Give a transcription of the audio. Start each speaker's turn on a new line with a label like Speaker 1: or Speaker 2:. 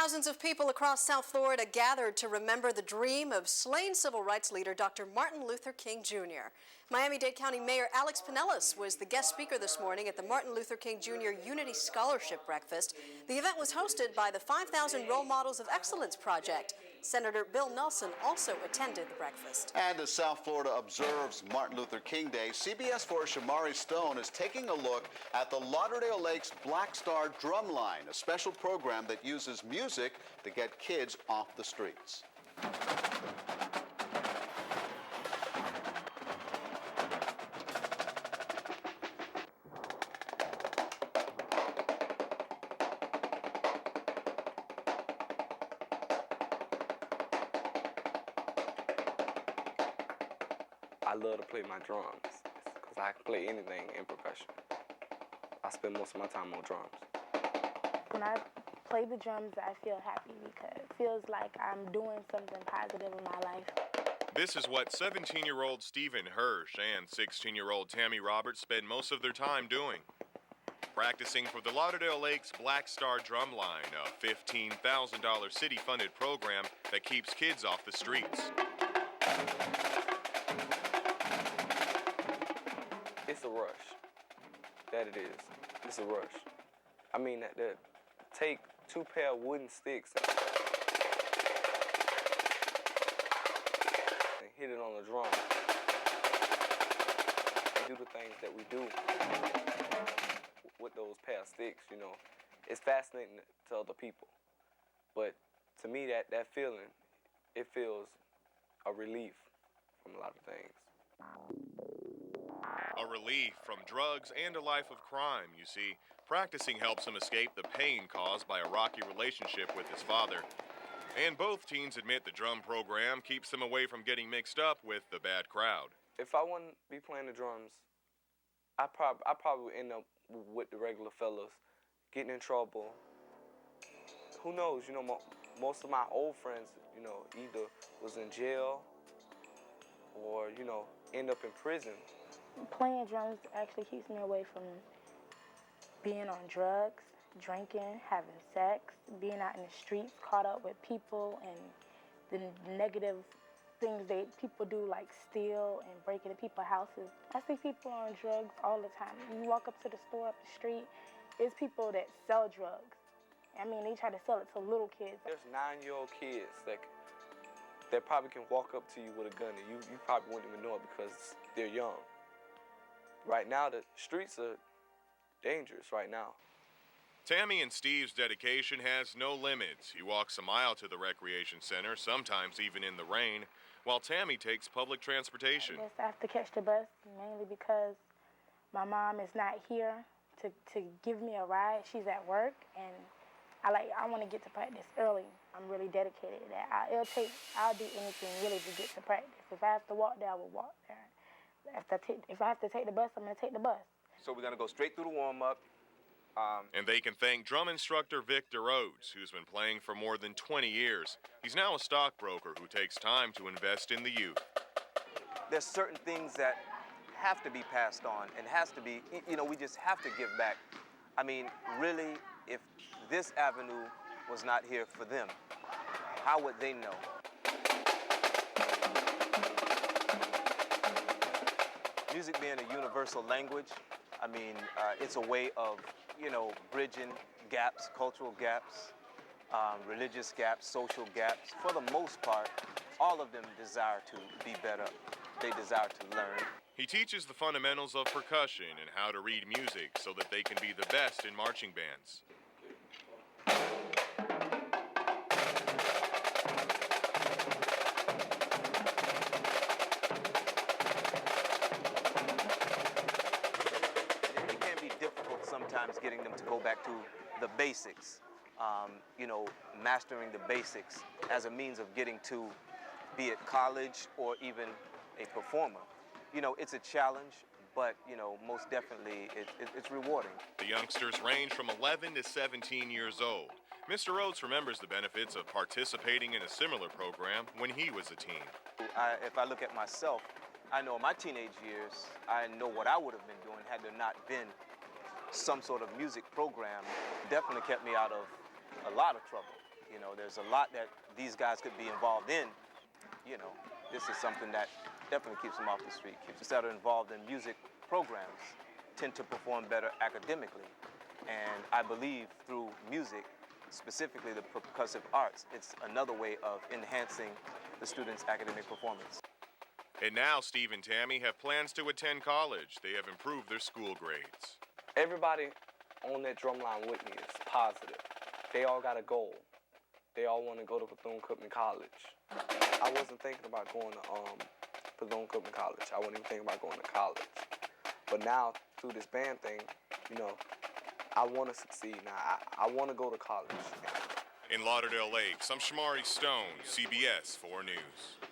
Speaker 1: Thousands of people across South Florida gathered to remember the dream of slain civil rights leader Dr. Martin Luther King Jr. Miami-Dade County Mayor Alex Pinellas was the guest speaker this morning at the Martin Luther King Jr. Unity Scholarship Breakfast. The event was hosted by the 5,000 Role Models of Excellence Project. Senator Bill Nelson also attended the breakfast.
Speaker 2: And as South Florida observes Martin Luther King Day, CBS 4's Shomari Stone is taking a look at the Lauderdale Lakes Black Star Drumline, a special program that uses music to get kids off the streets.
Speaker 3: I love to play my drums because I can play anything in percussion. I spend most of my time on drums.
Speaker 4: When I play the drums, I feel happy because it feels like I'm doing something positive in my life.
Speaker 5: This is what 17-year-old Stephen Hirsch and 16-year-old Tammy Roberts spend most of their time doing. Practicing for the Lauderdale Lakes Black Star Drumline, a $15,000 city-funded program that keeps kids off the streets.
Speaker 3: It's a rush. That it is. It's a rush. I mean, that take 2 pair of wooden sticks and hit it on the drum. And do the things that we do with those pair of sticks, you know. It's fascinating to other people. But to me, that feeling, it feels a relief from a lot of things.
Speaker 5: A relief from drugs and a life of crime, you see. Practicing helps him escape the pain caused by a rocky relationship with his father. And both teens admit the drum program keeps them away from getting mixed up with the bad crowd.
Speaker 3: If I wouldn't be playing the drums, I probably would end up with the regular fellas, getting in trouble. Who knows, you know, most of my old friends, you know, either was in jail or, you know, end up in prison.
Speaker 4: Playing drums actually keeps me away from being on drugs, drinking, having sex, being out in the streets, caught up with people and the negative things that people do, like steal and break into people's houses. I see people on drugs all the time. You walk up to the store up the street, it's people that sell drugs. I mean, they try to sell it to little kids.
Speaker 3: There's 9-year-old kids that probably can walk up to you with a gun and you probably wouldn't even know it because they're young. Right now, the streets are dangerous right now.
Speaker 5: Tammy and Steve's dedication has no limits. He walks a mile to the recreation center, sometimes even in the rain, while Tammy takes public transportation.
Speaker 4: I have to catch the bus, mainly because my mom is not here to give me a ride. She's at work, and I want to get to practice early. I'm really dedicated to that. I'll do anything really to get to practice. If I have to walk there, I will walk there. If I have to take the bus, I'm going to take the bus.
Speaker 6: So we're going to go straight through the warm-up.
Speaker 5: And they can thank drum instructor Victor Oates, who's been playing for more than 20 years. He's now a stockbroker who takes time to invest in the youth.
Speaker 6: There's certain things that have to be passed on and has to be, you know, we just have to give back. I mean, really, if this avenue was not here for them, how would they know? Music being a universal language, I mean, it's a way of, you know, bridging gaps, cultural gaps, religious gaps, social gaps. For the most part, all of them desire to be better. They desire to learn.
Speaker 5: He teaches the fundamentals of percussion and how to read music so that they can be the best in marching bands.
Speaker 6: Sometimes getting them to go back to the basics, you know, mastering the basics as a means of getting to, be it college or even a performer. You know, it's a challenge, but, you know, most definitely it's rewarding.
Speaker 5: The youngsters range from 11 to 17 years old. Mr. Oates remembers the benefits of participating in a similar program when he was a teen.
Speaker 6: If I look at myself, I know in my teenage years, I know what I would have been doing had there not been some sort of music program. Definitely kept me out of a lot of trouble. You know, there's a lot that these guys could be involved in. You know, this is something that definitely keeps them off the street. Kids that are involved in music programs tend to perform better academically. And I believe through music, specifically the percussive arts, it's another way of enhancing the students' academic performance.
Speaker 5: And now Steve and Tammy have plans to attend college. They have improved their school grades.
Speaker 3: Everybody on that drumline with me is positive. They all got a goal. They all want to go to Bethune-Cookman College. I wasn't thinking about going to Bethune-Cookman College. I wasn't even thinking about going to college. But now, through this band thing, you know, I want to succeed now. I want to go to college.
Speaker 5: In Lauderdale Lakes, I'm Shomari Stone, CBS 4 News.